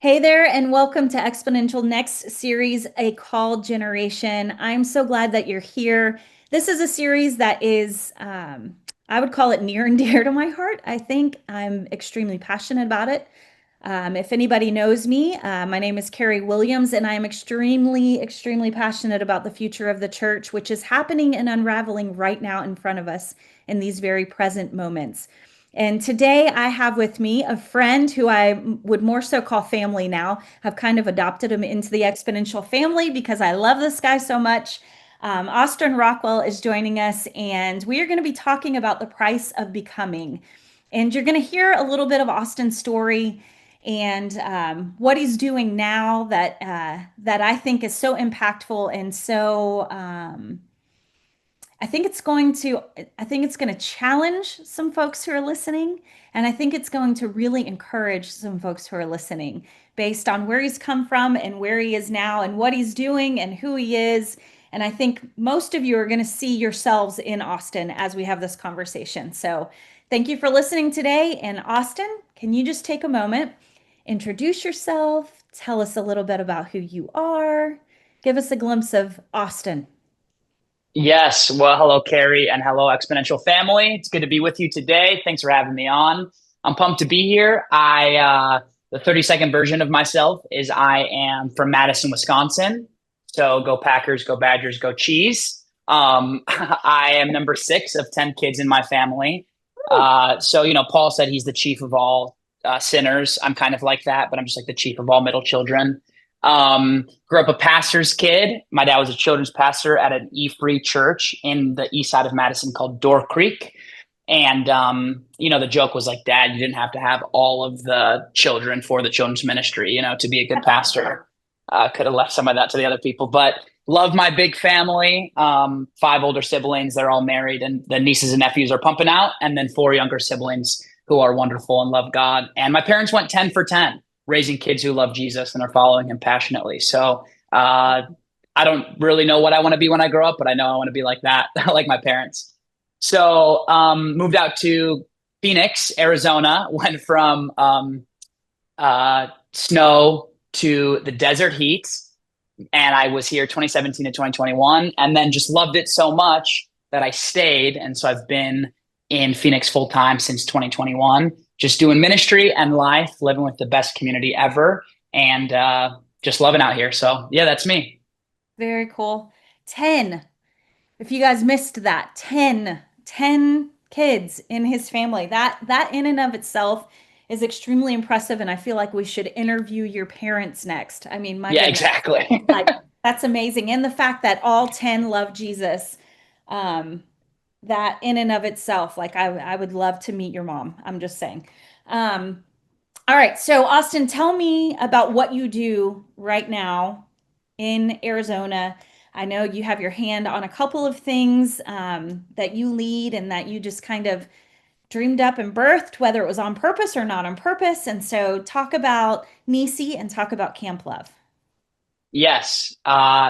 Hey there, and welcome to Exponential Next Series, A Called Generation. I'm so glad that you're here. This is a series that is, I would call it near and dear to my heart. I think I'm extremely passionate about it. If anybody knows me, my name is Carrie Williams, and I am extremely passionate about the future of the church, which is happening and unraveling right now in front of us in these very present moments. And today I have with me a friend who I would more so call family now. I've kind of adopted him into the Exponential family because I love this guy so much. Austin Rockwell is joining us, and we are going to be talking about the price of becoming. And you're going to hear a little bit of Austin's story and what he's doing now that I think is so impactful and so I think it's going to challenge some folks who are listening, and I think it's going to really encourage some folks who are listening based on where he's come from and where he is now and what he's doing and who he is. And I think most of you are going to see yourselves in Austin as we have this conversation. So thank you for listening today. And Austin, can you just take a moment, introduce yourself, tell us a little bit about who you are, give us a glimpse of Austin? Yes. Well, hello, Carrie, and hello, Exponential family. It's good to be with you today. Thanks for having me on. I'm pumped to be here. The 30-second version of myself is I am from Madison, Wisconsin. So go Packers, go Badgers, go Cheese. I am number six of 10 kids in my family. Paul said he's the chief of all sinners. I'm kind of like that, but I'm just like the chief of all middle children. Grew up a pastor's kid. My dad was a children's pastor at an E-free church in the east side of Madison called Door Creek. And, the joke was like, Dad, you didn't have to have all of the children for the children's ministry, to be a good pastor. Could have left some of that to the other people, but love my big family. Five older siblings, they're all married, and the nieces and nephews are pumping out. And then four younger siblings who are wonderful and love God. And my parents went 10 for 10 raising kids who love Jesus and are following him passionately. So I don't really know what I want to be when I grow up, but I know I want to be like that, like my parents. So moved out to Phoenix, Arizona, went from snow to the desert heat. And I was here 2017 to 2021, and then just loved it so much that I stayed. And so I've been in Phoenix full time since 2021, just doing ministry and life, living with the best community ever, and just loving out here. So yeah, that's me. Very cool. 10. If you guys missed that, 10 kids in his family. That in and of itself is extremely impressive, and I feel like we should interview your parents next. I mean, my Yeah, goodness, exactly. like that's amazing. And the fact that all 10 love Jesus, that in and of itself, like I would love to meet your mom. I'm just saying. Um, all right, so Austin, tell me about what you do right now in Arizona. I know you have your hand on a couple of things that you lead and that you just kind of dreamed up and birthed, whether it was on purpose or not on purpose. And so talk about Nissi and talk about Kamp Love. Yes.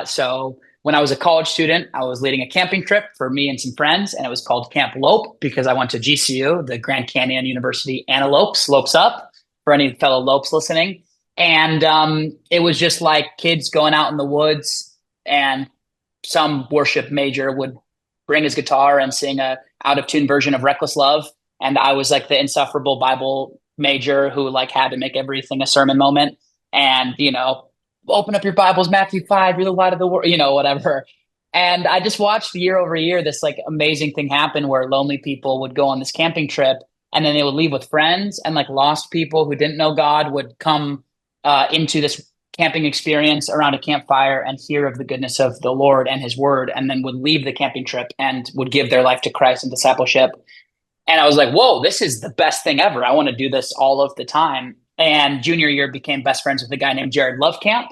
So when I was a college student, I was leading a camping trip for me and some friends, and it was called Camp Lope because I went to GCU, the Grand Canyon University Antelope, slopes up for any fellow Lopes listening. And it was just like kids going out in the woods, and some worship major would bring his guitar and sing a out of tune version of Reckless Love. And I was like the insufferable Bible major who like had to make everything a sermon moment. And, open up your Bibles, Matthew 5, you're the light of the world, whatever. And I just watched year over year this like amazing thing happen where lonely people would go on this camping trip, and then they would leave with friends, and like lost people who didn't know God would come into this camping experience around a campfire and hear of the goodness of the Lord and his word, and then would leave the camping trip and would give their life to Christ and discipleship. And I was like, whoa, this is the best thing ever. I want to do this all of the time. And junior year became best friends with a guy named Jared Lovecamp.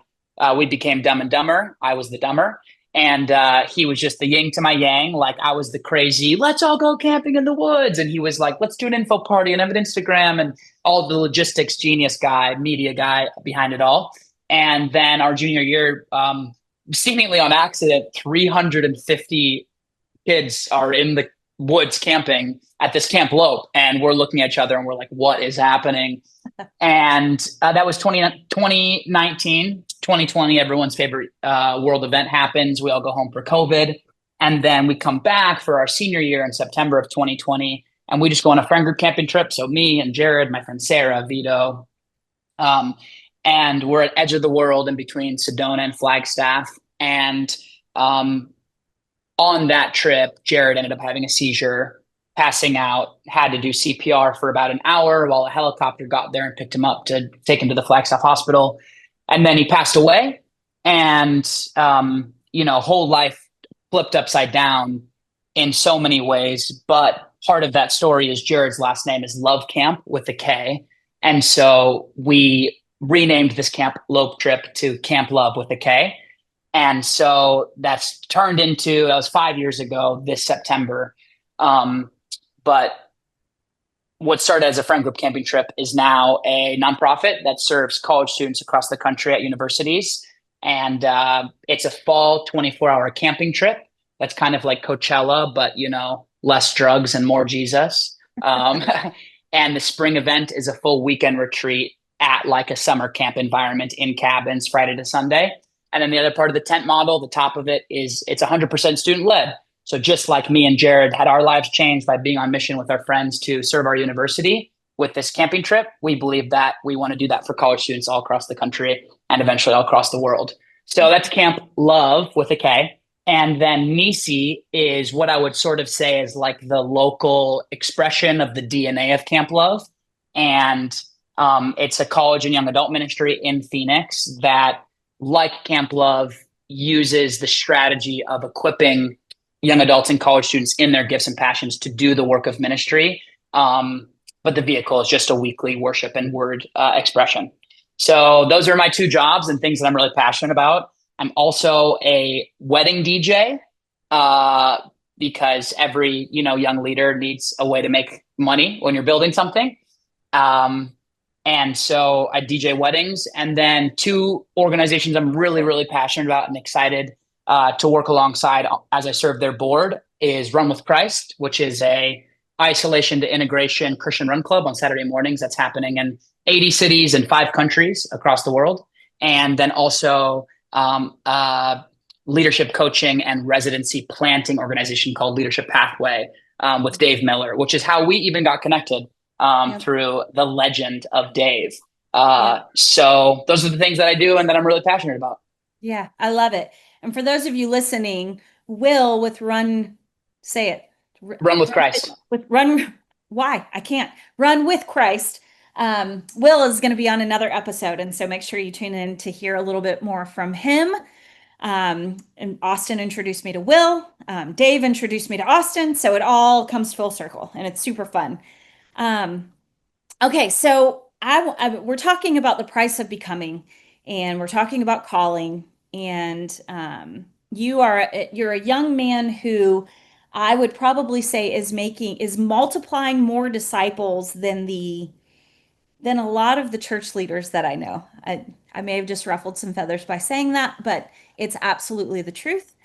We became dumb and dumber. I was the dumber. And he was just the yin to my yang. Like I was the crazy, let's all go camping in the woods. And he was like, let's do an info party and have an Instagram, and all the logistics genius guy, media guy behind it all. And then our junior year, seemingly on accident, 350 kids are in the woods camping at this Kamp Love, and we're looking at each other and we're like, what is happening? And that was 2019, 2020, everyone's favorite world event happens. We all go home for COVID. And then we come back for our senior year in September of 2020. And we just go on a friend group camping trip. So me and Jared, my friend Sarah, Vito, and we're at edge of the world in between Sedona and Flagstaff. And on that trip, Jared ended up having a seizure, passing out, had to do CPR for about an hour while a helicopter got there and picked him up to take him to the Flagstaff hospital. And then he passed away. And, whole life flipped upside down in so many ways. But part of that story is Jared's last name is Love Kamp with a K. And so we renamed this Kamp Love trip to Kamp Love with a K. And so that's turned into, that was 5 years ago this September. But what started as a friend group camping trip is now a nonprofit that serves college students across the country at universities. And it's a fall 24-hour camping trip. That's kind of like Coachella, but, less drugs and more Jesus. And the spring event is a full weekend retreat at like a summer camp environment in cabins Friday to Sunday. And then the other part of the tent model, the top of it is it's 100% student led. So just like me and Jared had our lives changed by being on mission with our friends to serve our university with this camping trip, we believe that we want to do that for college students all across the country and eventually all across the world. So that's Kamp Love with a K. And then Nissi is what I would sort of say is like the local expression of the DNA of Kamp Love. And it's a college and young adult ministry in Phoenix that, like Kamp Love, uses the strategy of equipping young adults and college students in their gifts and passions to do the work of ministry. But the vehicle is just a weekly worship and word expression. So those are my two jobs and things that I'm really passionate about. I'm also a wedding DJ because every young leader needs a way to make money when you're building something. And so I DJ weddings. And then two organizations I'm really, really passionate about and excited to work alongside as I serve their board is Run with Christ, which is a isolation to integration Christian run club on Saturday mornings that's happening in 80 cities and 5 countries across the world. And then also leadership coaching and residency planting organization called Leadership Pathway with Dave Miller, which is how we even got connected through the legend of Dave. So those are the things that I do and that I'm really passionate about. Yeah, I love it. And for those of you listening, Will with Run, say it. Run with Christ. Why? I can't. Run with Christ. Will is going to be on another episode. And so make sure you tune in to hear a little bit more from him. And Austin introduced me to Will. Dave introduced me to Austin. So it all comes full circle and it's super fun. Okay, so we're talking about the price of becoming, and we're talking about calling, and you're a young man who I would probably say is multiplying more disciples than a lot of the church leaders that I know. I may have just ruffled some feathers by saying that, but it's absolutely the truth.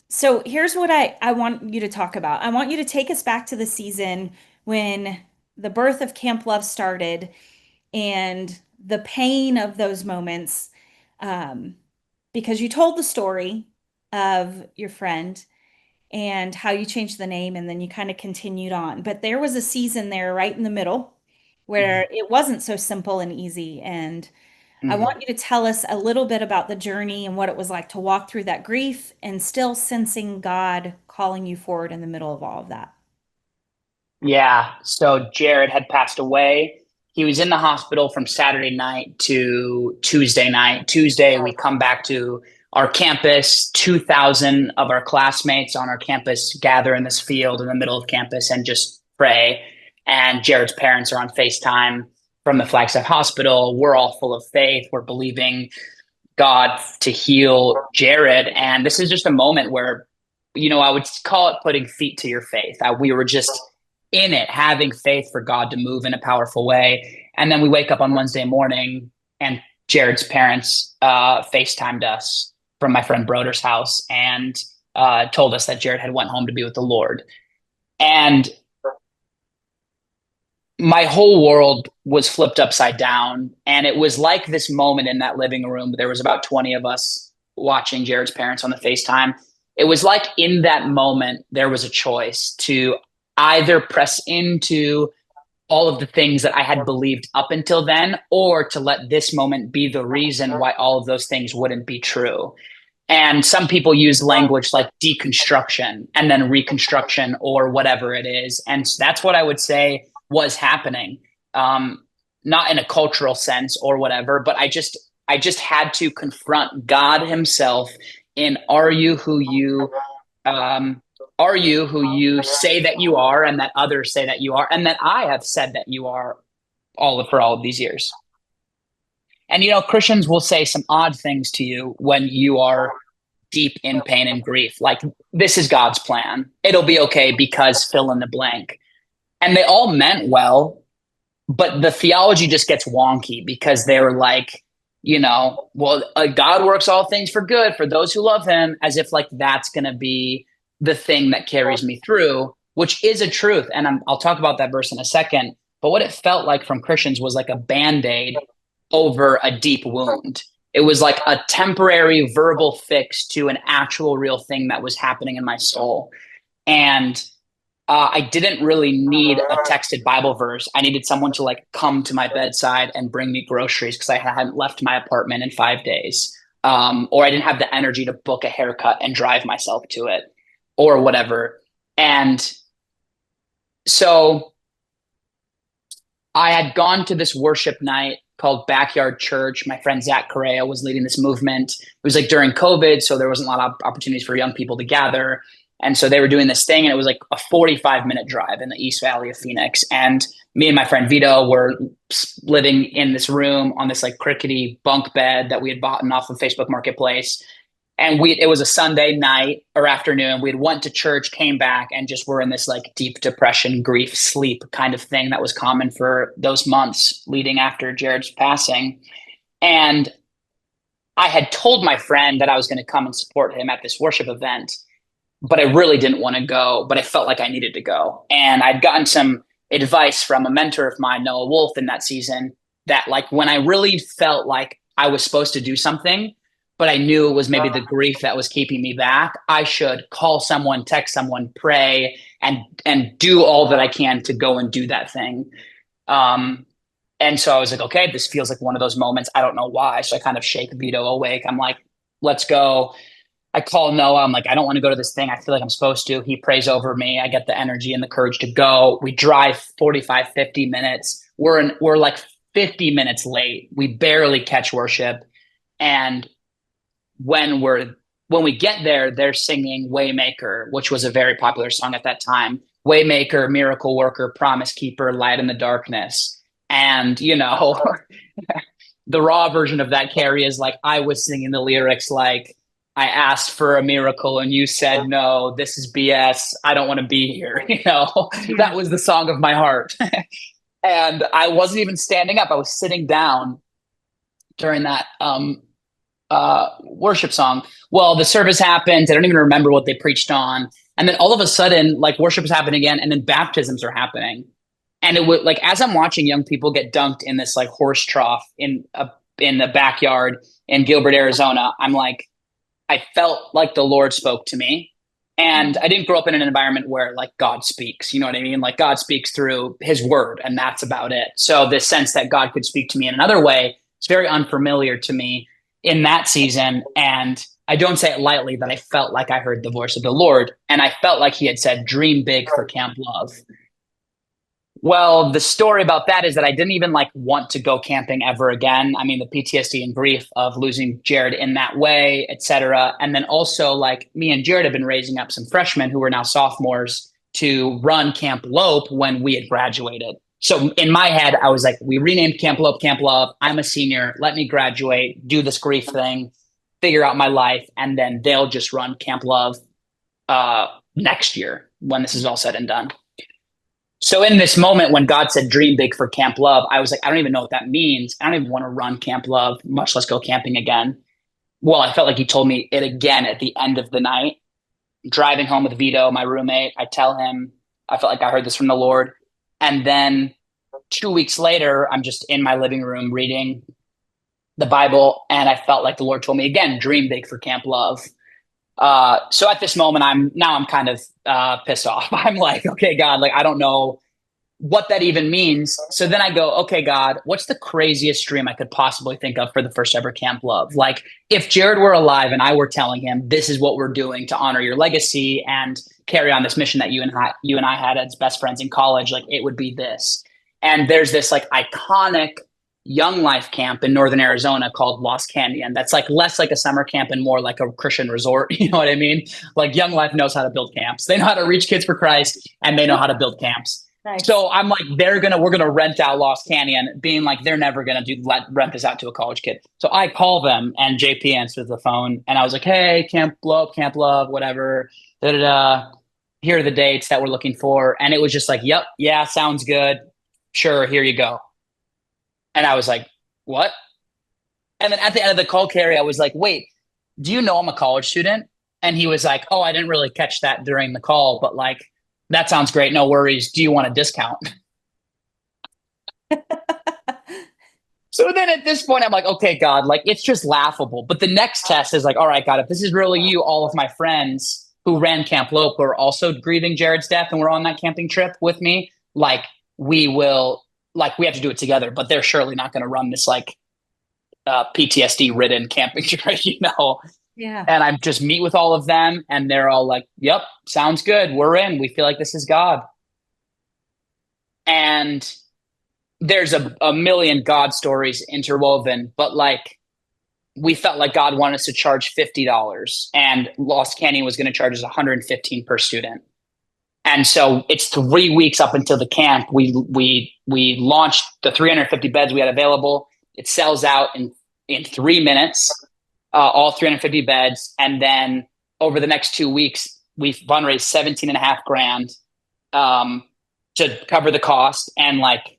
So here's what I want you to talk about. I want you to take us back to the season when the birth of Kamp Love started and the pain of those moments, because you told the story of your friend and how you changed the name and then you kind of continued on. But there was a season there right in the middle where it wasn't so simple and easy. And I want you to tell us a little bit about the journey and what it was like to walk through that grief and still sensing God calling you forward in the middle of all of that. Yeah. So Jared had passed away. He was in the hospital from Saturday night to Tuesday night. Tuesday, we come back to our campus. 2,000 of our classmates on our campus gather in this field in the middle of campus and just pray. And Jared's parents are on FaceTime from the Flagstaff Hospital. We're all full of faith. We're believing God to heal Jared. And this is just a moment where, I would call it putting feet to your faith. We were just in it, having faith for God to move in a powerful way. And then we wake up on Wednesday morning and Jared's parents FaceTimed us from my friend Broder's house. And told us that Jared had went home to be with the Lord. And my whole world was flipped upside down. And it was like this moment in that living room. There was about 20 of us watching Jared's parents on the FaceTime. It was like in that moment, there was a choice to either press into all of the things that I had believed up until then, or to let this moment be the reason why all of those things wouldn't be true. And some people use language like deconstruction and then reconstruction or whatever it is. And that's what I would say was happening. Um, Not in a cultural sense or whatever, but I just had to confront God himself in um, are you who you say that you are and that others say that you are and that I have said that you are for all of these years. And Christians will say some odd things to you when you are deep in pain and grief. Like, this is God's plan. It'll be okay because fill in the blank. And they all meant well, but the theology just gets wonky because they were like, well, God works all things for good for those who love him, as if like that's going to be the thing that carries me through, which is a truth. And I'll talk about that verse in a second. But what it felt like from Christians was like a band-aid over a deep wound. It was like a temporary verbal fix to an actual real thing that was happening in my soul. And I didn't really need a texted Bible verse. I needed someone to like come to my bedside and bring me groceries because I hadn't left my apartment in 5 days. Or I didn't have the energy to book a haircut and drive myself to it or whatever. And so I had gone to this worship night called Backyard Church. My friend Zach Correa was leading this movement. It was like during COVID, so there wasn't a lot of opportunities for young people to gather. And so they were doing this thing, and it was like a 45-minute drive in the East Valley of Phoenix. And me and my friend Vito were living in this room on this like crickety bunk bed that we had bought off of Facebook Marketplace. And it was a Sunday night or afternoon. We had went to church, came back, and just were in this like deep depression, grief, sleep kind of thing that was common for those months leading after Jared's passing. And I had told my friend that I was going to come and support him at this worship event, but I really didn't want to go, but I felt like I needed to go. And I'd gotten some advice from a mentor of mine, Noah Wolf, in that season, that like when I really felt like I was supposed to do something, but I knew it was maybe the grief that was keeping me back, I should call someone, text someone, pray, and do all that I can to go and do that thing. And so I was like, okay, this feels like one of those moments. I don't know why. So I kind of shake Vito awake. I'm like, let's go. I call Noah. I'm like, I don't want to go to this thing. I feel like I'm supposed to. He prays over me. I get the energy and the courage to go. We drive 45, 50 minutes. We're like 50 minutes late. We barely catch worship. And when we get there, they're singing Waymaker, which was a very popular song at that time. Waymaker, miracle worker, promise keeper, light in the darkness. And, the raw version of that, Carrie, is like, I was singing the lyrics like, I asked for a miracle and you said no, this is BS. I don't want to be here. That was the song of my heart. And I wasn't even standing up. I was sitting down during that worship song. Well, the service happened. I don't even remember what they preached on. And then all of a sudden, like, worship is happening again, and then baptisms are happening. And it would, like, as I'm watching young people get dunked in this like horse trough in the backyard in Gilbert, Arizona, I'm like, I felt like the Lord spoke to me. And I didn't grow up in an environment where like God speaks, you know what I mean? Like God speaks through his word, and that's about it. So this sense that God could speak to me in another way, it's very unfamiliar to me in that season. And I don't say it lightly that I felt like I heard the voice of the Lord. And I felt like he had said, dream big for Kamp Love. Well, the story about that is that I didn't even like want to go camping ever again. I mean, the PTSD and grief of losing Jared in that way, et cetera. And then also like me and Jared have been raising up some freshmen who are now sophomores to run Kamp Lope when we had graduated. So in my head, I was like, we renamed Kamp Lope Kamp Love. I'm a senior. Let me graduate, do this grief thing, figure out my life, and then they'll just run Kamp Love next year when this is all said and done. So in this moment when God said dream big for Kamp Love, I was like, I don't even know what that means. I don't even want to run Kamp Love, much less go camping again. Well, I felt like he told me it again at the end of the night. driving home with Vito, my roommate. I tell him, I felt like I heard this from the Lord. And then 2 weeks later, I'm just in my living room reading the Bible, and I felt like the Lord told me again, dream big for Kamp Love. So at this moment, I'm kind of pissed off. I'm like, okay, God, like I don't know what that even means. So then I go, okay, God, what's the craziest dream I could possibly think of for the first ever Kamp Love? Like if Jared were alive and I were telling him, this is what we're doing to honor your legacy and carry on this mission that you and I had as best friends in college, like it would be this. And there's this like iconic young life camp in northern Arizona called Lost Canyon. That's like less like a summer camp and more like a Christian resort. You know what I mean? Like Young Life knows how to build camps. They know how to reach kids for Christ and they know how to build camps. Nice. So I'm like, we're gonna rent out Lost Canyon, being like they're never gonna rent this out to a college kid. So I call them, and JP answers the phone, and I was like, hey, Kamp Love, whatever, da da da. Here are the dates that we're looking for, and it was just like, yep, yeah, sounds good, sure, here you go. And I was like, what? And then at the end of the call, Carrie, I was like, wait, do you know I'm a college student? And he was like, oh, I didn't really catch that during the call, but like, that sounds great. No worries. Do you want a discount? So then at this point, I'm like, okay, God, like it's just laughable. But the next test is like, all right, God, if this is really you, all of my friends who ran Camp Lope who are also grieving Jared's death and were on that camping trip with me, like we will, like we have to do it together. But they're surely not going to run this like PTSD ridden camping trip, you know? Yeah. And I just meet with all of them, and they're all like, yep, sounds good. We're in. We feel like this is God. And there's a million God stories interwoven, but like we felt like God wanted us to charge $50 and Lost Canyon was going to charge us 115 per student. And so it's 3 weeks up until the camp. We launched the 350 beds we had available. It sells out in 3 minutes, all 350 beds. And then over the next 2 weeks, we've fundraised 17 and a half grand to cover the cost. And like,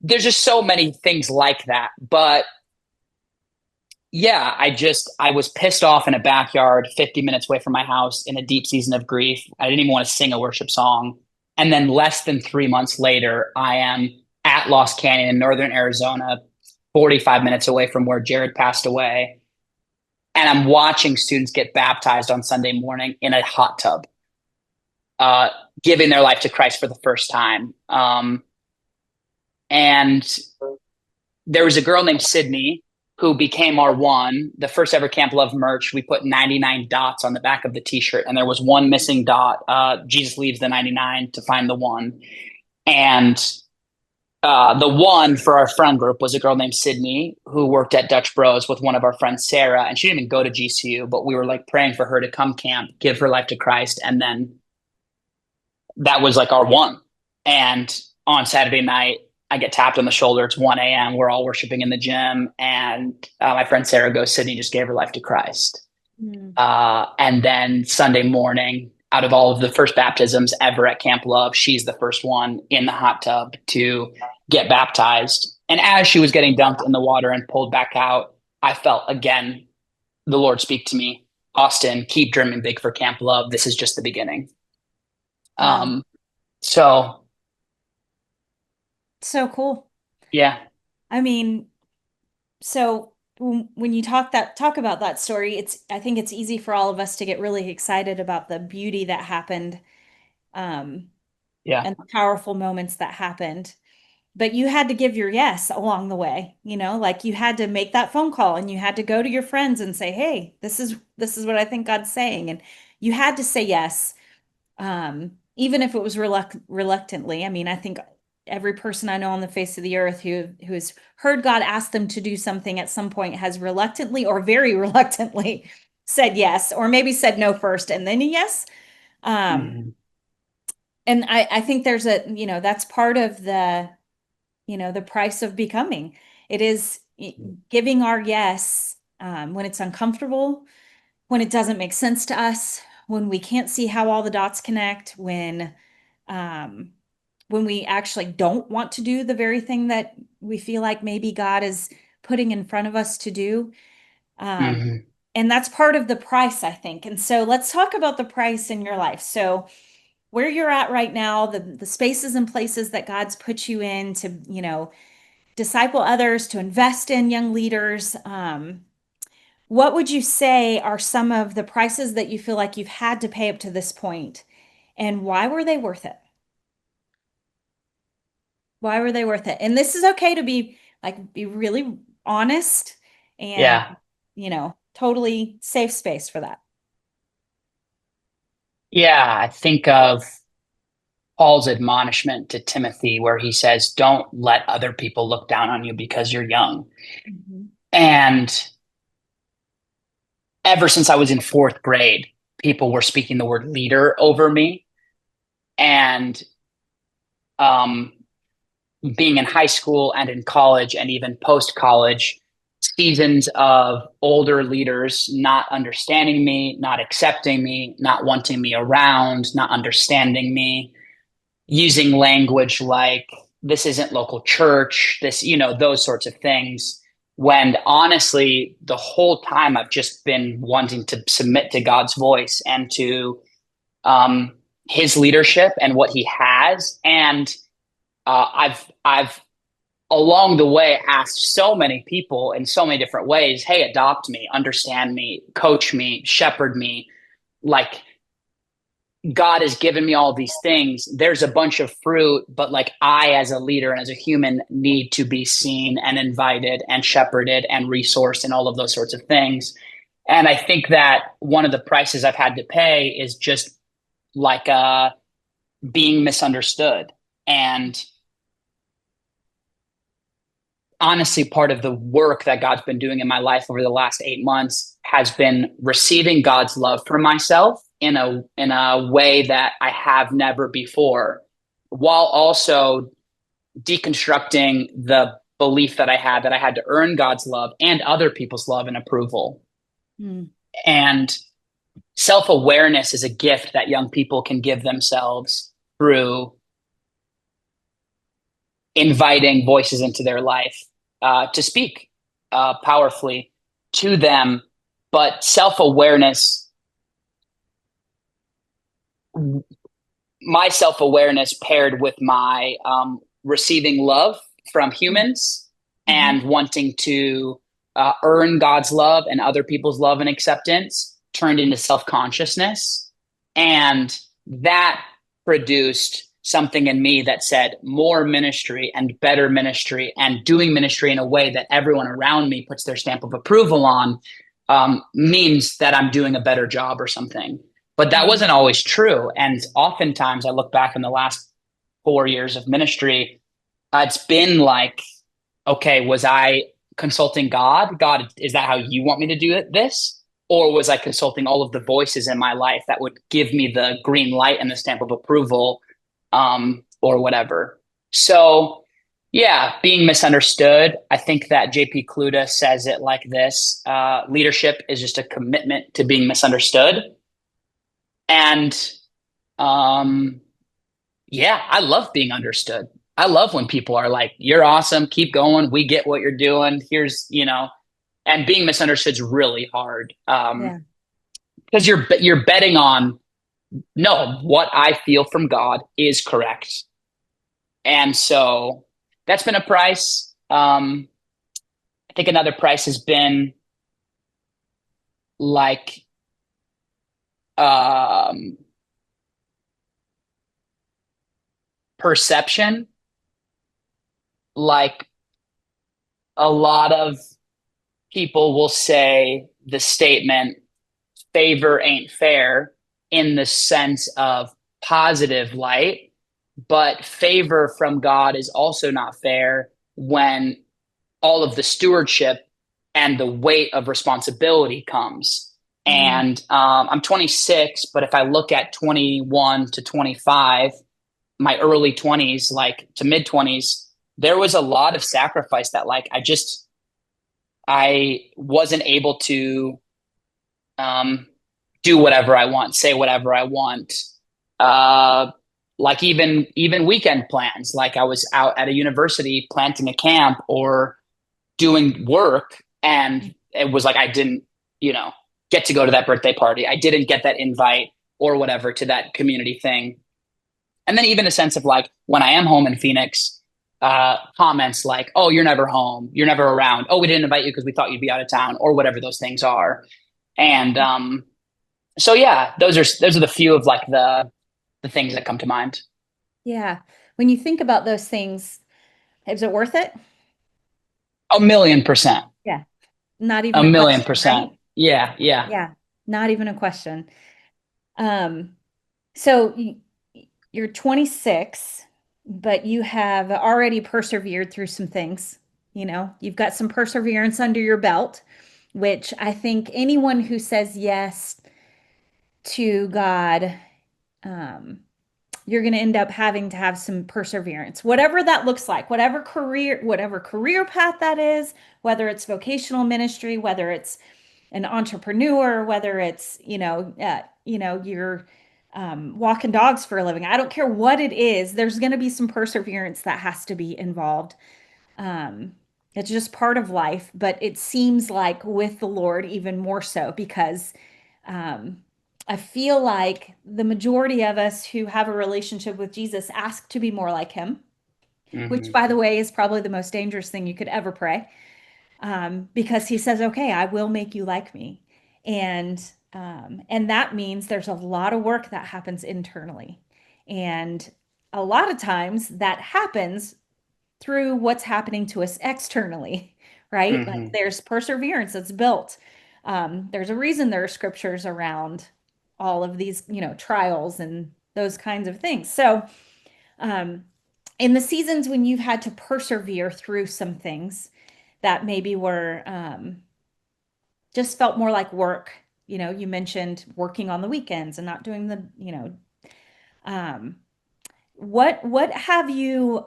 there's just so many things like that. But yeah, I was pissed off in a backyard 50 minutes away from my house in a deep season of grief. I didn't even want to sing a worship song. And then less than 3 months later, I am at Lost Canyon in northern Arizona, 45 minutes away from where Jared passed away. And I'm watching students get baptized on Sunday morning in a hot tub, uh, giving their life to Christ for the first time. And there was a girl named Sydney who became our one, the first ever Kamp Love merch. We put 99 dots on the back of the t-shirt, and there was one missing dot. Jesus leaves the 99 to find the one. And the one for our friend group was a girl named Sydney who worked at Dutch Bros with one of our friends, Sarah. And she didn't even go to GCU, but we were like praying for her to come camp, give her life to Christ. And then that was like our one. And on Saturday night, I get tapped on the shoulder. It's 1 a.m. We're all worshiping in the gym. And my friend Sarah goes, Sydney just gave her life to Christ. Mm. And then Sunday morning, out of all of the first baptisms ever at Kamp Love, she's the first one in the hot tub to get baptized. And as she was getting dunked in the water and pulled back out, I felt again the Lord speak to me, Austin, keep dreaming big for Kamp Love. This is just the beginning. Wow. So So cool. yeah, I mean, so when you talk about that story, I think it's easy for all of us to get really excited about the beauty that happened, um, yeah, and the powerful moments that happened. But you had to give your yes along the way, like you had to make that phone call and you had to go to your friends and say, "Hey, this is what I think God's saying." And you had to say yes, even if it was reluctantly. I mean, I think every person I know on the face of the earth who's heard God ask them to do something at some point has reluctantly or very reluctantly said yes, or maybe said no first and then a yes. Um, mm-hmm. and I think that's part of the price of becoming. It is giving our yes, when it's uncomfortable, when it doesn't make sense to us, when we can't see how all the dots connect, um, when we actually don't want to do the very thing that we feel like maybe God is putting in front of us to do. Um, Mm-hmm. And that's part of the price, I think. And so let's talk about the price in your life. So where you're at right now, the spaces and places that God's put you in to, disciple others, to invest in young leaders. What would you say are some of the prices that you feel like you've had to pay up to this point, and why were they worth it? Why were they worth it? And this is okay to be really honest and, Yeah. totally safe space for that. Yeah. I think of Paul's admonishment to Timothy, where he says, don't let other people look down on you because you're young. Mhm. And ever since I was in fourth grade, people were speaking the word leader over me. And um, being in high school and in college and even post college, seasons of older leaders not understanding me, not accepting me, not wanting me around, not understanding me, using language like, this isn't local church, this, those sorts of things. When honestly, the whole time I've just been wanting to submit to God's voice and to um, his leadership and what he has. And I've along the way asked so many people in so many different ways, hey, adopt me, understand me, coach me, shepherd me. Like, God has given me all these things. There's a bunch of fruit, but like, I, as a leader and as a human, need to be seen and invited and shepherded and resourced and all of those sorts of things. And I think that one of the prices I've had to pay is just like being misunderstood. And honestly, part of the work that God's been doing in my life over the last 8 months has been receiving God's love for myself in a way that I have never before, while also deconstructing the belief that I had to earn God's love and other people's love and approval. Mm. And self-awareness is a gift that young people can give themselves through inviting voices into their life to speak powerfully to them. But self-awareness, my self-awareness paired with my receiving love from humans Mhm. and wanting to earn God's love and other people's love and acceptance turned into self-consciousness. And that produced something in me that said more ministry and better ministry and doing ministry in a way that everyone around me puts their stamp of approval on means that I'm doing a better job or something. But that Mhm. wasn't always true. And oftentimes I look back in the last 4 years of ministry, it's been like, okay, was I consulting God? God, is that how you want me to do this? Or was I consulting all of the voices in my life that would give me the green light and the stamp of approval, or whatever? So, yeah, being misunderstood. I think that JP Cluda says it like this: leadership is just a commitment to being misunderstood. And um, yeah, I love being understood. I love when people are like, you're awesome, keep going, we get what you're doing. And being misunderstood is really hard. Yeah. Because you're betting on, no, what I feel from God is correct. And so that's been a price. I think another price has been like um perception. Like, a lot of people will say the statement, favor ain't fair, in the sense of positive light, but favor from God is also not fair when all of the stewardship and the weight of responsibility comes. Mm. And I'm 26, but if I look at 21 to 25, my early 20s, like to mid 20s, there was a lot of sacrifice that, like, I wasn't able to um, do whatever I want, say whatever I want. Uh, like, even weekend plans. Like, I was out at a university planting a camp or doing work, and it was like I didn't, you know. get to go to that birthday party. I didn't get that invite or whatever to that community thing. And then even a sense of like when I am home in Phoenix, comments like, "Oh, you're never home. You're never around. Oh, we didn't invite you because we thought you'd be out of town," or whatever those things are. And so yeah, those are the few of like the things that come to mind. Yeah. When you think about those things, is it worth it? 1,000,000%. Yeah. Not A even a million question, percent. right? Yeah, yeah. Yeah. Not even a question. Um, so you're 26, but you have already persevered through some things. You know, you've got some perseverance under your belt, which I think anyone who says yes to God, um, you're going to end up having to have some perseverance, whatever that looks like, whatever career path that is, whether it's vocational ministry, whether it's an entrepreneur, whether it's, you're walking dogs for a living. I don't care what it is. There's going to be some perseverance that has to be involved. Um, it's just part of life, but it seems like with the Lord, even more so because um, I feel like the majority of us who have a relationship with Jesus ask to be more like him, which, Hmm. by the way, is probably the most dangerous thing you could ever pray, because he says, "Okay, I will make you like me," and and that means there's a lot of work that happens internally, and a lot of times that happens through what's happening to us externally, right? Like Hmm. there's perseverance that's built. There's a reason there are scriptures around all of these, trials and those kinds of things. So, um, in the seasons when you've had to persevere through some things that maybe were just felt more like work, you mentioned working on the weekends and not doing um, what have you,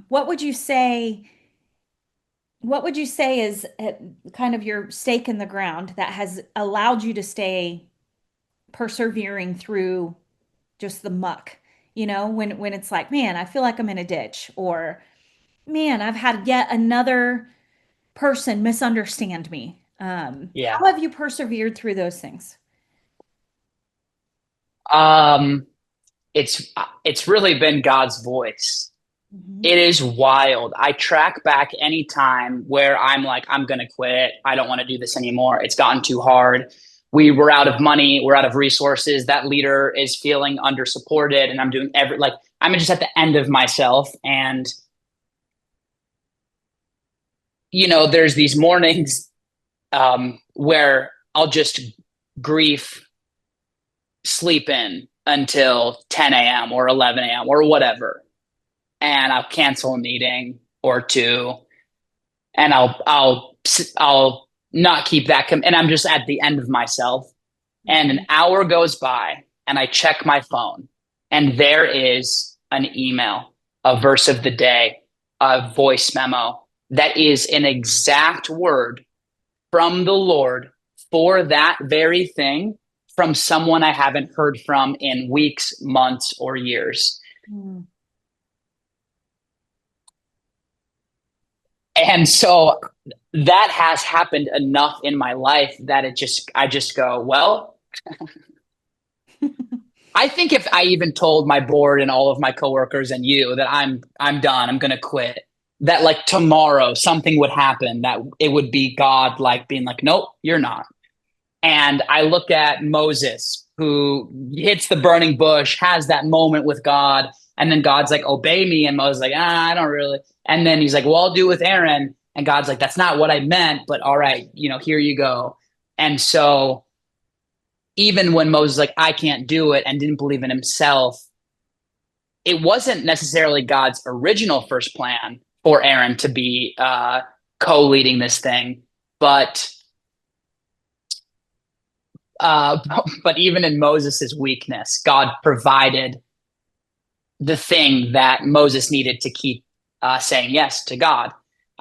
what would you say is kind of your stake in the ground that has allowed you to stay persevering through just the muck? When it's like, man, I feel like I'm in a ditch, or man, I've had yet another person misunderstand me. Yeah. How have you persevered through those things? Um, it's really been God's voice. Mhm. It is wild. I track back any time where I'm like, I'm gonna quit. I don't want to do this anymore. It's gotten too hard. We were out of money. We're out of resources. That leader is feeling under supported, and I'm doing I'm just at the end of myself. And there's these mornings where I'll just grief sleep in until 10 a.m. or 11 a.m. or whatever, and I'll cancel a meeting or two, and I'll not keep and I'm just at the end of myself. And an Mhm. hour goes by, and I check my phone, and there is an email, a verse of the day, a voice memo that is an exact word from the Lord for that very thing from someone I haven't heard from in weeks, months, or years. Mm. And so that has happened enough in my life that I just go, well, I think if I even told my board and all of my coworkers and you that I'm done, I'm gonna quit, that like tomorrow something would happen that it would be God like being like, nope, you're not. And I look at Moses, who hits the burning bush, has that moment with God, and then God's like, obey me. And Moses is like, I don't really. And then he's like, well, I'll do it with Aaron. And God's like, that's not what I meant, but all right, here you go. And so even when Moses like, I can't do it and didn't believe in himself, it wasn't necessarily God's original first plan for Aaron to be co-leading this thing, but uh, but even in Moses's weakness, God provided the thing that Moses needed to keep saying yes to God.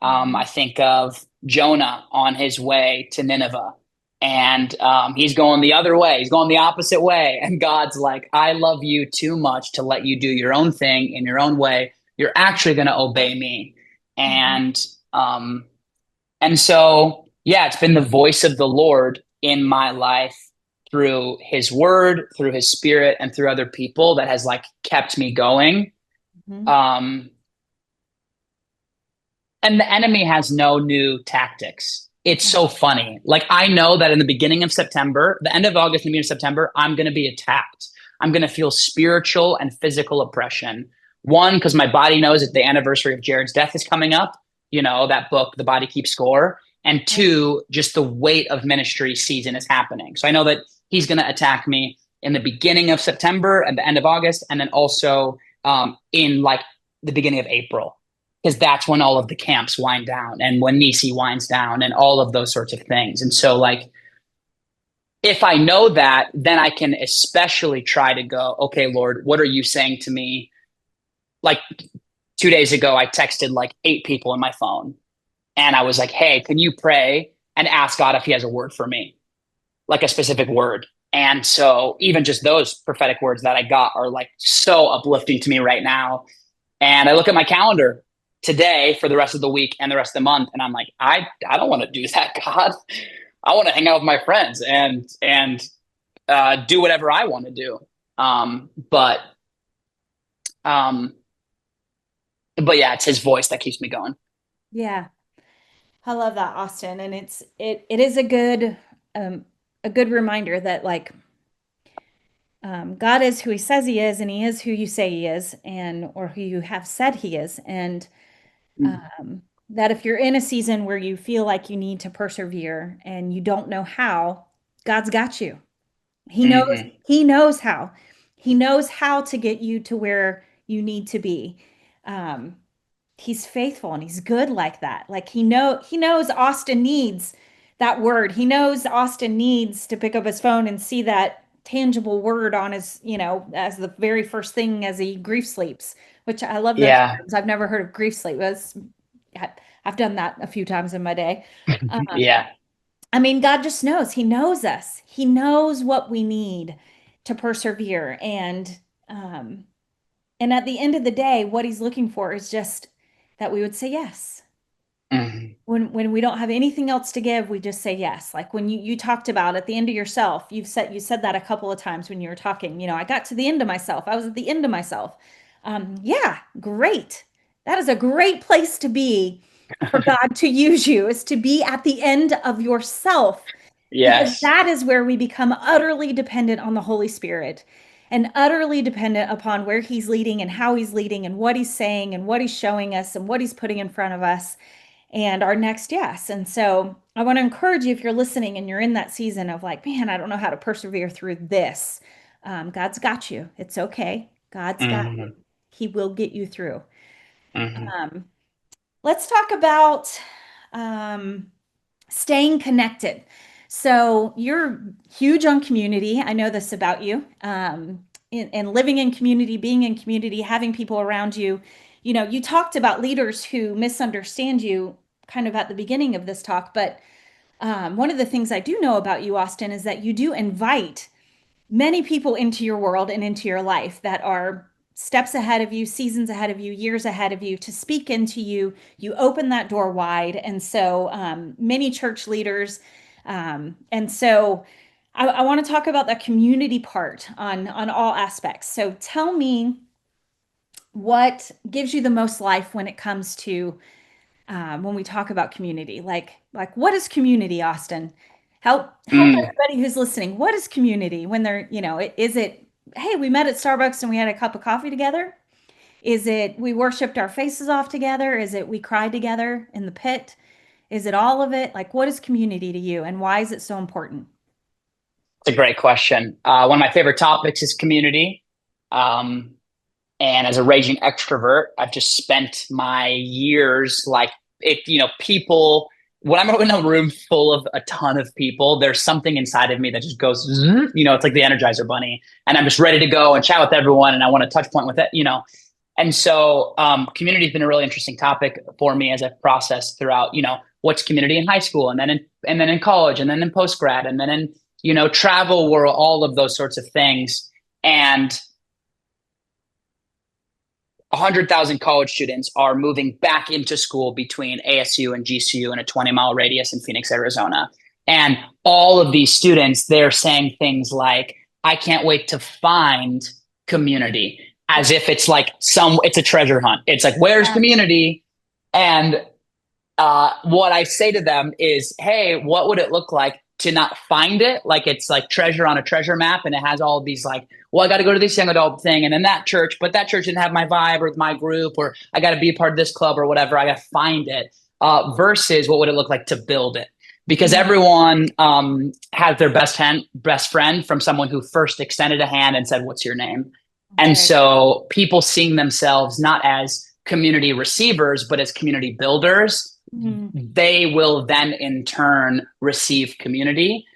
I Mhm. think of Jonah on his way to Nineveh, and he's going the other way. He's going the opposite way, and God's like, "I love you too much to let you do your own thing in your own way. You're actually going to obey me." Mhm. And um, and so, yeah, it's been the voice of the Lord in my life through his word, through his spirit, and through other people that has like kept me going. Mhm. Um, and the enemy has no new tactics. It's so funny. Like I know that in the beginning of September, the end of August, the beginning of September, I'm going to be attacked. I'm going to feel spiritual and physical oppression. One, because my body knows that the anniversary of Jared's death is coming up. You know, that book, The Body Keeps Score. And two, just the weight of ministry season is happening. So I know that he's going to attack me in the beginning of September, at the end of August, and then also in like the beginning of April, because that's when all of the camps wind down and when Nissi winds down and all of those sorts of things. And so, like, if I know that, then I can especially try to go, okay, Lord, what are you saying to me? Like 2 days ago, I texted like 8 people on my phone and I was like, hey, can you pray and ask God if he has a word for me, like a specific word? And so, even just those prophetic words that I got are like so uplifting to me right now. And I look at my calendar today for the rest of the week and the rest of the month, and I'm like, I don't want to do that, God. I want to hang out with my friends and do whatever I want to do. But um, but yeah, it's his voice that keeps me going. Yeah. I love that, Austin. And it is a good reminder that like God is who he says he is, and he is who you say he is, and or who you have said he is. And that if you're in a season where you feel like you need to persevere and you don't know how, God's got you. He knows Mm-hmm. he knows how. He knows how to get you to where you need to be. Um, he's faithful and he's good like that. Like he knows Austin needs that word. He knows Austin needs to pick up his phone and see that tangible word on his, as the very first thing as he grief sleeps, which I love those Yeah, terms. I've never heard of grief sleep. I've done that a few times in my day. yeah. I mean, God just knows. He knows us. He knows what we need to persevere. Um, and at the end of the day, what he's looking for is just that we would say yes. Mm-hmm. When we don't have anything else to give, we just say yes. Like when you talked about at the end of yourself, you said that a couple of times when you were talking. I got to the end of myself. I was at the end of myself. Yeah, great. That is a great place to be for God to use you, is to be at the end of yourself, because Yes. that is where we become utterly dependent on the Holy Spirit and utterly dependent upon where he's leading and how he's leading and what he's saying and what he's showing us and what he's putting in front of us and our next yes. And so I want to encourage you, if you're listening and you're in that season of like, man, I don't know how to persevere through this. God's got you. It's okay. God's got you. Mm-hmm. He will get you through. Mm-hmm. Um, let's talk about um, staying connected. So you're huge on community. I know this about you. And living in community, being in community, having people around you. You talked about leaders who misunderstand you kind of at the beginning of this talk, but one of the things I do know about you, Austin, is that you do invite many people into your world and into your life that are steps ahead of you, seasons ahead of you, years ahead of you to speak into you. You open that door wide. And so many church leaders. And so I want to talk about the community part on all aspects. So tell me what gives you the most life when it comes to when we talk about community. Like what is community, Austin? Help Mm. everybody who's listening. What is community when they're, is it, hey, we met at Starbucks and we had a cup of coffee together? Is it we worshiped our faces off together? Is it we cried together in the pit? Is it all of it? Like what is community to you and why is it so important? It's a great question. One of my favorite topics is community. Um, And as a raging extrovert, I've just spent my years like if people when I'm in a room full of a ton of people, there's something inside of me that just goes, it's like the Energizer Bunny, and I'm just ready to go and chat with everyone, and I want to touch point with it. And so, community has been a really interesting topic for me as I've processed throughout. What's community in high school, and then in college, and then in post grad, and then in travel world, all of those sorts of things, and 100,000 college students are moving back into school between ASU and GCU in a 20-mile radius in Phoenix, Arizona. And all of these students, they're saying things like, I can't wait to find community, as if it's like it's a treasure hunt. It's like, where's Yeah. community? And what I say to them is, hey, what would it look like to not find it? Like it's like treasure on a treasure map, and it has all these like, well, I got to go to this young adult thing, and then that church, but that church didn't have my vibe or my group, or I got to be a part of this club or whatever. I got to find it. Versus what would it look like to build it? Because Mhm. everyone has their best friend from someone who first extended a hand and said, "What's your name?" That's And right. so people seeing themselves not as community receivers, but as community builders, Mhm. they will then in turn receive community.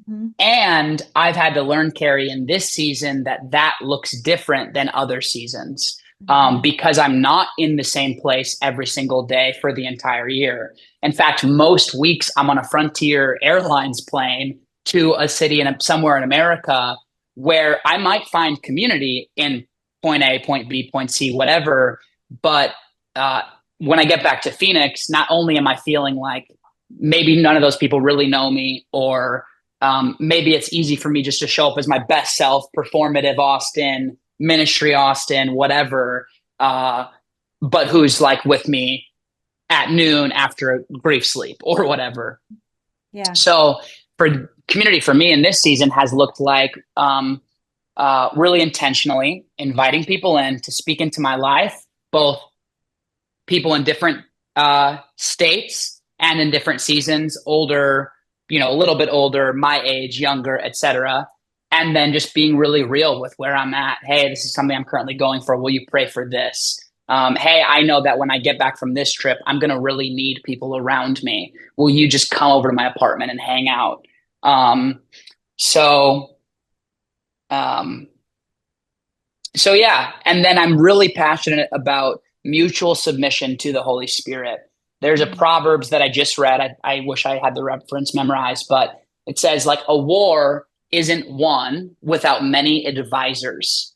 Mhm. And I've had to learn, Carrie, in this season that that looks different than other seasons, Mhm. because I'm not in the same place every single day for the entire year. In fact, most weeks I'm on a Frontier Airlines plane to a city somewhere in America where I might find community in point A, point B, point C, whatever. But uh, when I get back to Phoenix, not only am I feeling like maybe none of those people really know me, or maybe it's easy for me just to show up as my best self, performative Austin, ministry Austin, whatever, uh, but who's like with me at noon after a brief sleep or whatever. Yeah. So for community for me in this season has looked like really intentionally inviting people in to speak into my life, both people in different states and in different seasons, older, a little bit older, my age, younger, etc. And then just being really real with where I'm at. Hey, this is something I'm currently going for. Will you pray for this? Hey, I know that when I get back from this trip, I'm going to really need people around me. Will you just come over to my apartment and hang out? Um, so, um, so yeah, and then I'm really passionate about mutual submission to the Holy Spirit. There's a Mhm. Proverbs that I just read. I wish I had the reference memorized, but it says like a war isn't won without many advisors.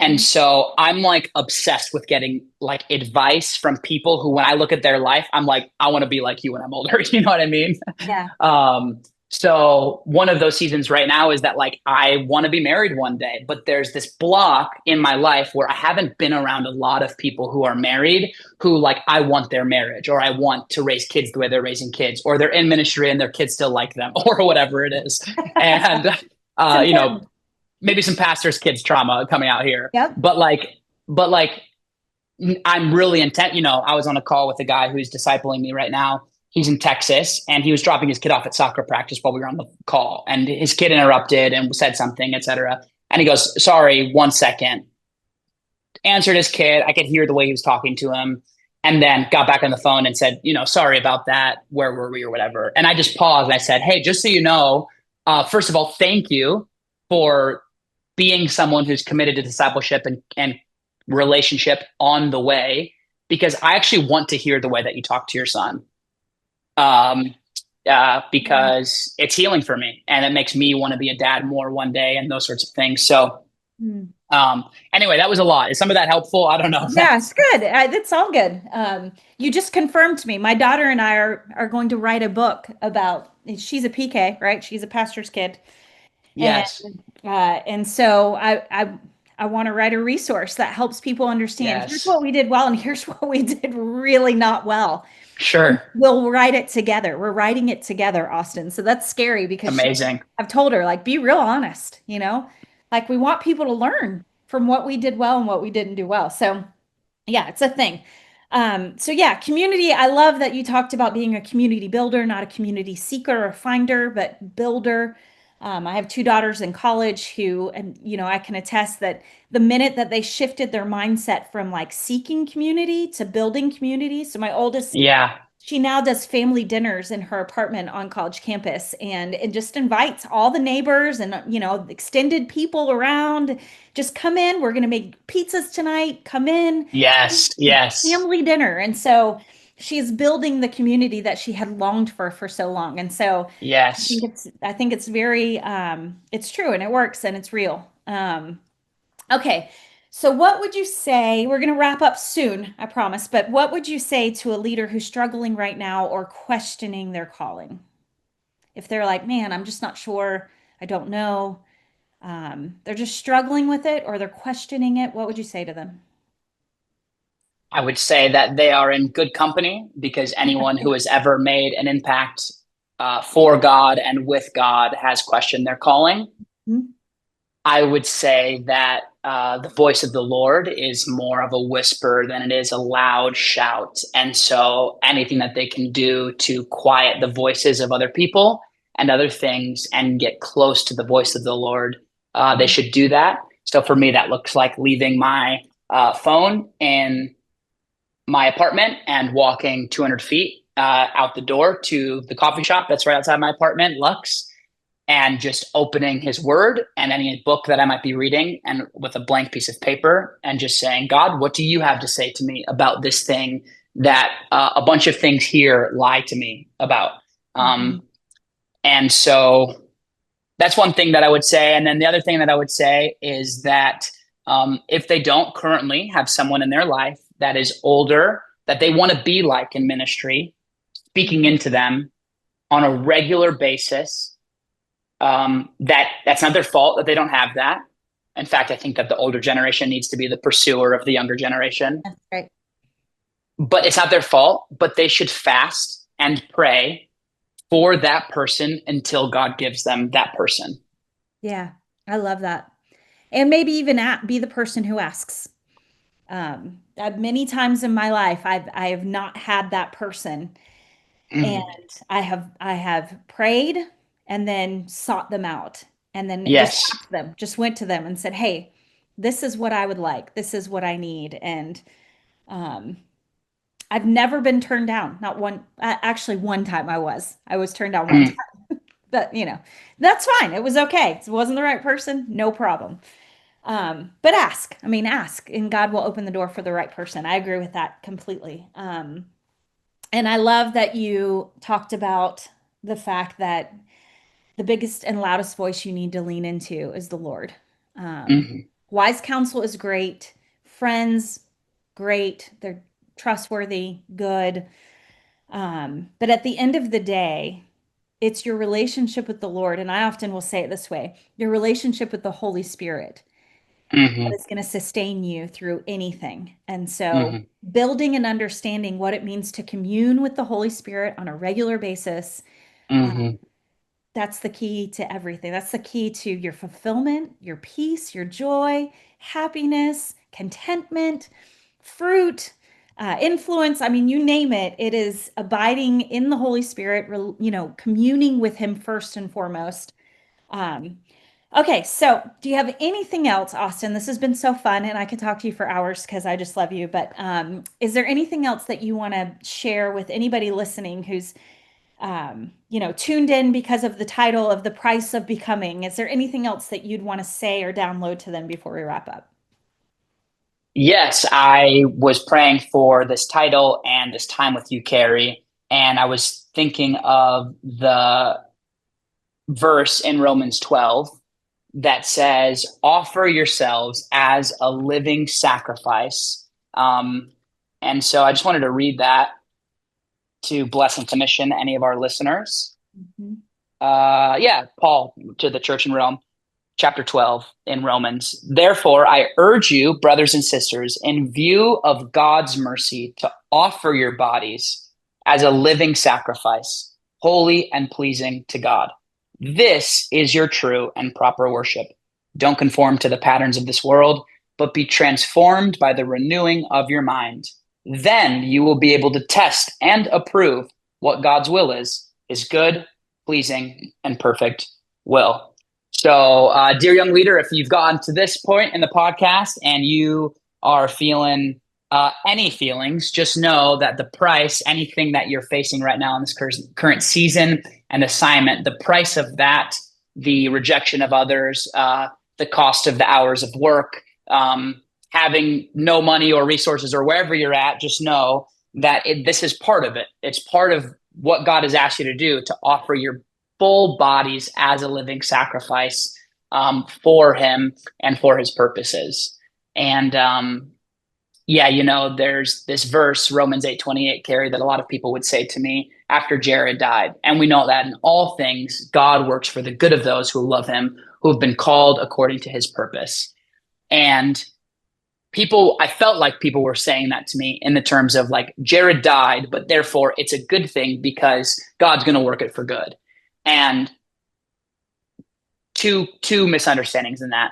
And Mhm. so I'm like obsessed with getting like advice from people who, when I look at their life, I'm like, I want to be like you when I'm older. You know what I mean? Yeah. Um, so one of those seasons right now is that like I want to be married one day, but there's this block in my life where I haven't been around a lot of people who are married, who like I want their marriage, or I want to raise kids the way they're raising kids, or they're in ministry and their kids still like them, or whatever it is. And It's you know, important. maybe some pastors' kids trauma coming out here, Yep. but like I'm really intent. I was on a call with a guy who's discipling me right now. He's in Texas, and he was dropping his kid off at soccer practice while we were on the call, and his kid interrupted and said something, etc. And he goes, "Sorry, 1 second." Answered his kid. I could hear the way he was talking to him, and then got back on the phone and said, "Sorry about that. Where were we or whatever?" And I just paused and I said, "Hey, just so you know, first of all, thank you for being someone who's committed to discipleship and relationship on the way, because I actually want to hear the way that you talk to your son. Um, Yeah. because it's healing for me and it makes me want to be a dad more one day and those sorts of things. So, Mm. anyway, that was a lot. Is some of that helpful? I don't know if Yeah, it's that's, good. That's all good. You just confirmed to me. My daughter and I are going to write a book about, she's a PK, right? She's a pastor's kid. And yes, so I want to write a resource that helps people understand here's yes, what we did well and here's what we did really not well. sure. We'll write it together. We're writing it together, Austin. So that's scary because Amazing. I've told her, like, be real honest, Like we want people to learn from what we did well and what we didn't do well. So yeah, it's a thing. So yeah, community. I love that you talked about being a community builder, not a community seeker or finder, but builder. I have two daughters in college who, and I can attest that the minute that they shifted their mindset from like seeking community to building community. So my oldest, Yeah. she now does family dinners in her apartment on college campus and just invites all the neighbors and extended people around. Just come in. We're going to make pizzas tonight. Come in. Yes. Yes. Family dinner. And so she's building the community that she had longed for so long. And so Yes. I think it's very it's true and it works and it's real. Okay. So what would you say? We're going to wrap up soon, I promise, but what would you say to a leader who's struggling right now or questioning their calling? if they're like, man, I'm just not sure, I don't know, they're just struggling with it or they're questioning it, what would you say to them? I would say that they are in good company because anyone who has ever made an impact for God and with God has questioned their calling. Mhm. I would say that the voice of the Lord is more of a whisper than it is a loud shout. And so anything that they can do to quiet the voices of other people and other things and get close to the voice of the Lord, they should do that. So for me, that looks like leaving my phone in my apartment and walking 200 feet out the door to the coffee shop that's right outside my apartment, Lux, and just opening his word and any book that I might be reading and with a blank piece of paper and just saying, God, what do you have to say to me about this thing that a bunch of things here lie to me about? Mhm. And so that's one thing that I would say. And then the other thing that I would say is that if they don't currently have someone in their life that is older, that they want to be like in ministry, speaking Mhm. into them on a regular basis, that's not their fault that they don't have that. In fact, I think that the older generation needs to be the pursuer of the younger generation, That's right. but it's not their fault. But they should fast and pray for that person until God gives them that person. Yeah, I love that. And maybe even be the person who asks. Many times in my life, I have not had that person, and Mm. I have prayed and then sought them out, and then just Yes. asked them, just went to them and said, "Hey, this is what I would like. This is what I need." And um, I've never been turned down. Not one. Actually, one time I was turned down one Mm. time, but that's fine. It was okay. It wasn't the right person. No problem. But ask. I mean, ask, and God will open the door for the right person. I agree with that completely. And I love that you talked about the fact that the biggest and loudest voice you need to lean into is the Lord. Um, Mm. Wise counsel is great. Friends, great. They're trustworthy, good. But at the end of the day, it's your relationship with the Lord. And I often will say it this way, your relationship with the Holy Spirit that Mm. is going to sustain you through anything. And so, Mm. building and understanding what it means to commune with the Holy Spirit on a regular basis, uh, Mm. that's the key to everything. That's the key to your fulfillment, your peace, your joy, happiness, contentment, fruit, influence. I mean, you name it. It is abiding in the Holy Spirit, communing with Him first and foremost. Um, Okay, so do you have anything else, Austin? This has been so fun, and I could talk to you for hours because I just love you. But is there anything else that you want to share with anybody listening who's, tuned in because of the title of The Price of Becoming? Is there anything else that you'd want to say or download to them before we wrap up? Yes, I was praying for this title and this time with you, Carrie, and I was thinking of the verse in Romans 12 that says, offer yourselves as a living sacrifice. Um, and so I just wanted to read that to bless and commission any of our listeners. Mhm. Yeah, Paul to the church in Rome, chapter 12 in Romans. Therefore, I urge you, brothers and sisters, in view of God's mercy, to offer your bodies as a living sacrifice, holy and pleasing to God. This is your true and proper worship. Don't conform to the patterns of this world, but be transformed by the renewing of your mind. Then you will be able to test and approve what God's will is good, pleasing, and perfect will. So, dear young leader, if you've gotten to this point in the podcast and you are feeling any feelings, just know that the price, anything that you're facing right now in this current season and assignment, the price of that, the rejection of others, the cost of the hours of work, having no money or resources or wherever you're at, just know that this is part of it. It's part of what God has asked you to do, to offer your full bodies as a living sacrifice for Him and for His purposes. And yeah, there's this verse, Romans 8:28, Carrie, that a lot of people would say to me, after Jared died. And we know that in all things, God works for the good of those who love him, who have been called according to his purpose. And I felt like people were saying that to me in the terms of like, Jared died, but therefore it's a good thing because God's going to work it for good. And two misunderstandings in that.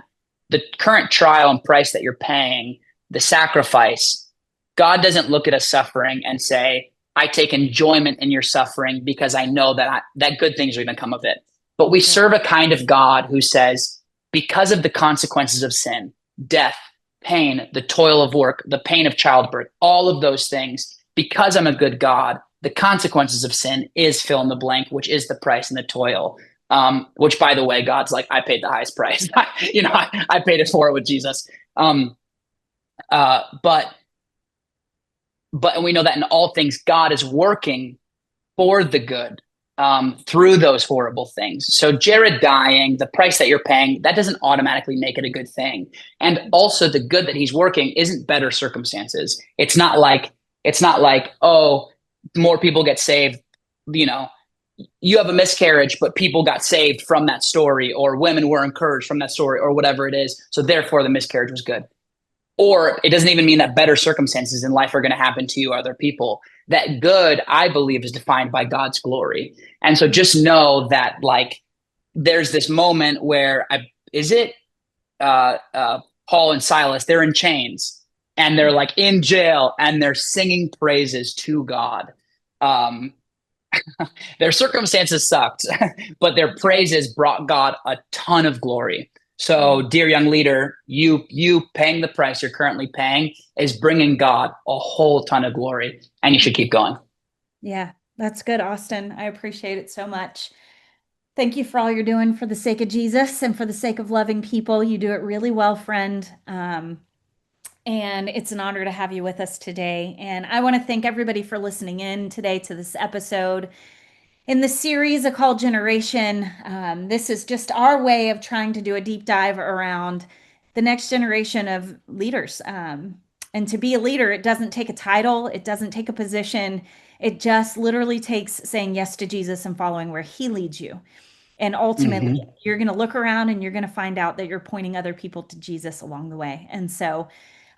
The current trial and price that you're paying, the sacrifice, God doesn't look at us suffering and say, I take enjoyment in your suffering because I know that good things are going to come of it. But we serve a kind of God who says, because of the consequences of sin, death, pain, the toil of work, the pain of childbirth, all of those things, because I'm a good God, the consequences of sin is fill in the blank, which is the price and the toil. Which, by the way, God's like, I paid the highest price. I paid it for it with Jesus. But and we know that in all things, God is working for the good through those horrible things. So Jared dying, the price that you're paying, that doesn't automatically make it a good thing. And also the good that he's working isn't better circumstances. It's not like, oh, more people get saved, you have a miscarriage, but people got saved from that story, or women were encouraged from that story, or whatever it is. So therefore the miscarriage was good. Or it doesn't even mean that better circumstances in life are going to happen to you or other people. That good, I believe, is defined by God's glory. And so just know that, like, there's this moment where Paul and Silas, they're in chains and they're like in jail and they're singing praises to God. Their circumstances sucked, but their praises brought God a ton of glory. So, dear young leader, you paying the price you're currently paying is bringing God a whole ton of glory, and you should keep going. Yeah, that's good, Austin. I appreciate it so much. Thank you for all you're doing for the sake of Jesus and for the sake of loving people. You do it really well, friend. And it's an honor to have you with us today. And I want to thank everybody for listening in today to this episode. In the series, A Call Generation, this is just our way of trying to do a deep dive around the next generation of leaders. And to be a leader, it doesn't take a title, it doesn't take a position. It just literally takes saying yes to Jesus and following where he leads you. And ultimately, you're going to look around and you're going to find out that you're pointing other people to Jesus along the way. And so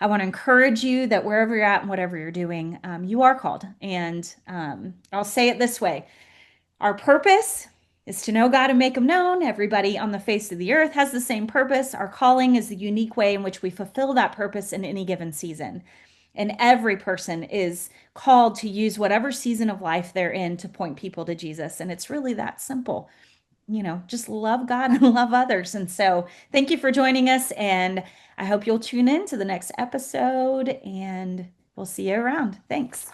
I want to encourage you that wherever you're at and whatever you're doing, you are called. And I'll say it this way. Our purpose is to know God and make him known. Everybody on the face of the earth has the same purpose. Our calling is the unique way in which we fulfill that purpose in any given season. And every person is called to use whatever season of life they're in to point people to Jesus. And it's really that simple. Just love God and love others. And so thank you for joining us. And I hope you'll tune in to the next episode and we'll see you around. Thanks.